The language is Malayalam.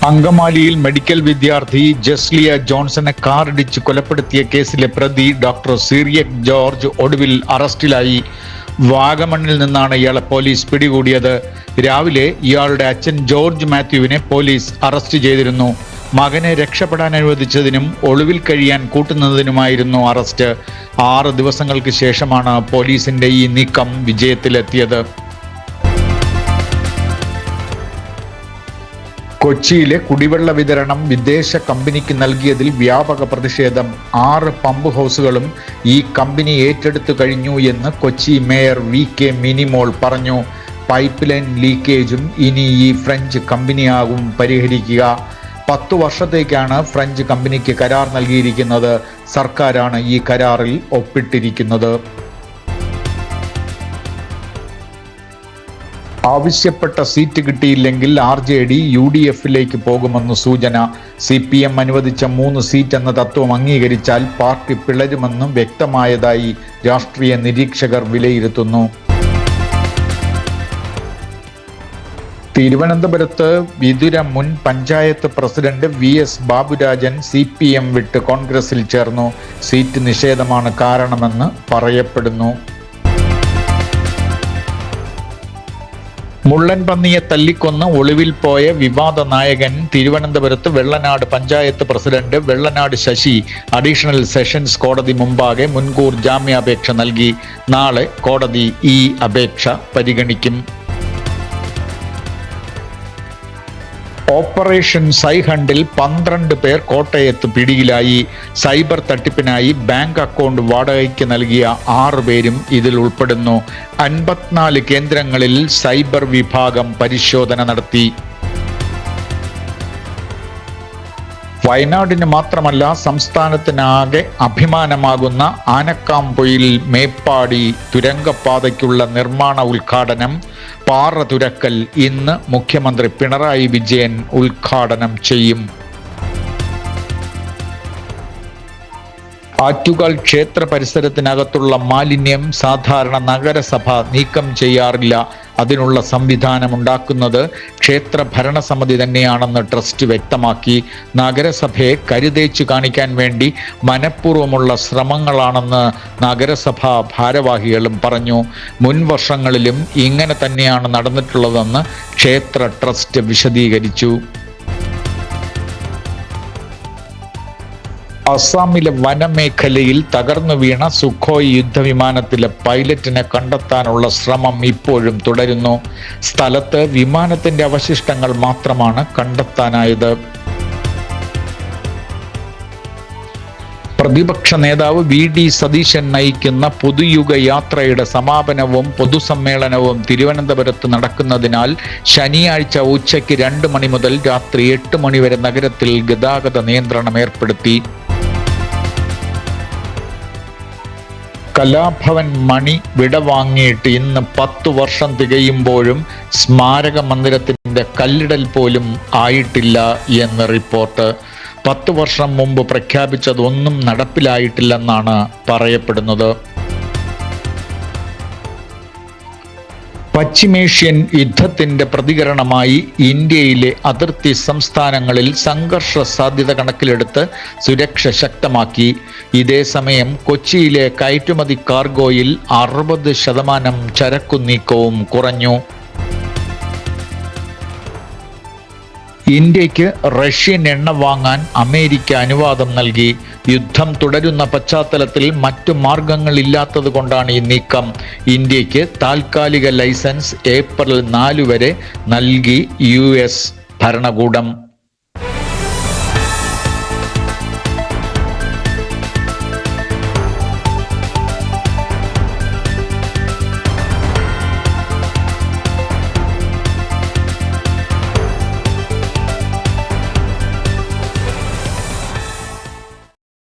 അങ്കമാലിയിൽ മെഡിക്കൽ വിദ്യാർത്ഥി ജസ്ലിയ ജോൺസനെ കാറിടിച്ച് കൊലപ്പെടുത്തിയ കേസിലെ പ്രതി ഡോക്ടർ സിറിയക് ജോർജ് ഒടുവിൽ അറസ്റ്റിലായി. വാഗമണ്ണിൽ നിന്നാണ് ഇയാളെ പോലീസ് പിടികൂടിയത്. രാവിലെ ഇയാളുടെ അച്ഛൻ ജോർജ് മാത്യുവിനെ പോലീസ് അറസ്റ്റ് ചെയ്തിരുന്നു. മകനെ രക്ഷപ്പെടാൻ അനുവദിച്ചതിനും ഒളിവിൽ കഴിയാൻ കൂട്ടുന്നതിനുമായിരുന്നു അറസ്റ്റ്. 6 ദിവസങ്ങൾക്ക് ശേഷമാണ് പോലീസിന്റെ ഈ നീക്കം വിജയത്തിലെത്തിയത്. കൊച്ചിയിലെ കുടിവെള്ള വിതരണം വിദേശ കമ്പനിക്ക് നൽകിയതിൽ വ്യാപക പ്രതിഷേധം. 6 പമ്പ് ഹൗസുകളും ഈ കമ്പനി ഏറ്റെടുത്തു കഴിഞ്ഞു എന്ന് കൊച്ചി മേയർ VK മിനിമോൾ പറഞ്ഞു. പൈപ്പ് ലൈൻ ലീക്കേജും ഇനി ഈ ഫ്രഞ്ച് കമ്പനിയാകും പരിഹരിക്കുക. 10 വർഷത്തേക്കാണ് ഫ്രഞ്ച് കമ്പനിക്ക് കരാർ നൽകിയിരിക്കുന്നത്. സർക്കാരാണ് ഈ കരാറിൽ ഒപ്പിട്ടിരിക്കുന്നത്. ആവശ്യപ്പെട്ട സീറ്റ് കിട്ടിയില്ലെങ്കിൽ RJD UDF-ലേക്ക് പോകുമെന്ന് സൂചന. CPM അനുവദിച്ച 3 സീറ്റ് എന്ന തത്വം അംഗീകരിച്ചാൽ പാർട്ടി പിളരുമെന്നും വ്യക്തമായതായി രാഷ്ട്രീയ നിരീക്ഷകർ വിലയിരുത്തുന്നു. തിരുവനന്തപുരത്ത് വിതുര മുൻ panchayat president VS Baburajan CPM വിട്ട് കോൺഗ്രസിൽ ചേർന്നു. സീറ്റ് നിഷേധമാണ് കാരണമെന്ന് പറയപ്പെടുന്നു. മുള്ളൻ പന്നിയെ തല്ലിക്കൊന്ന് ഒളിവിൽ പോയ വിവാദ നായകൻ തിരുവനന്തപുരത്ത് Vellanad panchayat president Vellanad Sasi additional sessions കോടതി മുമ്പാകെ മുൻകൂർ ജാമ്യാപേക്ഷ നൽകി. നാളെ കോടതി ഈ അപേക്ഷ പരിഗണിക്കും. ഓപ്പറേഷൻ സൈഹണ്ടിൽ 12 പേർ കോട്ടയത്ത് പിടിയിലായി. സൈബർ തട്ടിപ്പിനായി ബാങ്ക് അക്കൗണ്ട് വാടകയ്ക്ക് നൽകിയ 6 പേരും ഇതിൽ ഉൾപ്പെടുന്നു. 54 കേന്ദ്രങ്ങളിൽ സൈബർ വിഭാഗം പരിശോധന നടത്തി. വയനാടിന് മാത്രമല്ല സംസ്ഥാനത്തിനാകെ അഭിമാനമാകുന്ന ആനക്കാംപൊയിൽ മേപ്പാടി തുരങ്കപ്പാതയ്ക്കുള്ള നിർമ്മാണ ഉദ്ഘാടനം പാറ തുരക്കൽ ഇന്ന് മുഖ്യമന്ത്രി പിണറായി വിജയൻ ഉദ്ഘാടനം ചെയ്യും. ആറ്റുകാൽ ക്ഷേത്ര പരിസരത്തിനകത്തുള്ള മാലിന്യം സാധാരണ നഗരസഭ നീക്കം ചെയ്യാറില്ല. അതിനുള്ള സംവിധാനമുണ്ടാക്കുന്നത് ക്ഷേത്ര ഭരണസമിതി തന്നെയാണെന്ന് ട്രസ്റ്റ് വ്യക്തമാക്കി. നഗരസഭയെ കരുതേച്ചു കാണിക്കാൻ വേണ്ടി മനഃപൂർവ്വമുള്ള ശ്രമങ്ങളാണെന്ന് നഗരസഭാ ഭാരവാഹികളും പറഞ്ഞു. മുൻ വർഷങ്ങളിലും ഇങ്ങനെ തന്നെയാണ് നടന്നിട്ടുള്ളതെന്ന് ക്ഷേത്ര ട്രസ്റ്റ് വിശദീകരിച്ചു. അസാമിലെ വനമേഖലയിൽ തകർന്നു വീണ സുഖോയ് യുദ്ധവിമാനത്തിലെ പൈലറ്റിനെ കണ്ടെത്താനുള്ള ശ്രമം ഇപ്പോഴും തുടരുന്നു. സ്ഥലത്ത് വിമാനത്തിന്റെ അവശിഷ്ടങ്ങൾ മാത്രമാണ് കണ്ടെത്താനായത്. പ്രതിപക്ഷ നേതാവ് VD സതീശൻ നയിക്കുന്ന പുതുയുഗ യാത്രയുടെ സമാപനവും പൊതുസമ്മേളനവും തിരുവനന്തപുരത്ത് നടക്കുന്നതിനാൽ ശനിയാഴ്ച ഉച്ചയ്ക്ക് 2 മണി മുതൽ രാത്രി 8 മണി വരെ നഗരത്തിൽ ഗതാഗത നിയന്ത്രണം ഏർപ്പെടുത്തി. കലാഭവൻ മണി വിടവാങ്ങിയിട്ട് ഇന്ന് 10 വർഷം തികയുമ്പോഴും സ്മാരക മന്ദിരത്തിന്റെ കല്ലിടൽ പോലും ആയിട്ടില്ല എന്ന് റിപ്പോർട്ട്. 10 വർഷം മുമ്പ് പ്രഖ്യാപിച്ചതൊന്നും നടപ്പിലായിട്ടില്ലെന്നാണ് പറയപ്പെടുന്നത്. പശ്ചിമേഷ്യൻ യുദ്ധത്തിന്റെ പ്രതികരണമായി ഇന്ത്യയിലെ അതിർത്തി സംസ്ഥാനങ്ങളിൽ സംഘർഷ സാധ്യത കണക്കിലെടുത്ത് സുരക്ഷ ശക്തമാക്കി. ഇതേസമയം കൊച്ചിയിലെ കയറ്റുമതി കാർഗോയിൽ 60% ചരക്കു നീക്കവും കുറഞ്ഞു. ഇന്ത്യക്ക് റഷ്യൻ എണ്ണ വാങ്ങാൻ അമേരിക്ക അനുവാദം നൽകി. യുദ്ധം തുടരുന്ന പശ്ചാത്തലത്തിൽ മറ്റു മാർഗങ്ങളില്ലാത്തത് കൊണ്ടാണ് ഈ നീക്കം. ഇന്ത്യക്ക് താൽക്കാലിക ലൈസൻസ് ഏപ്രിൽ 4 വരെ നൽകി US ഭരണകൂടം.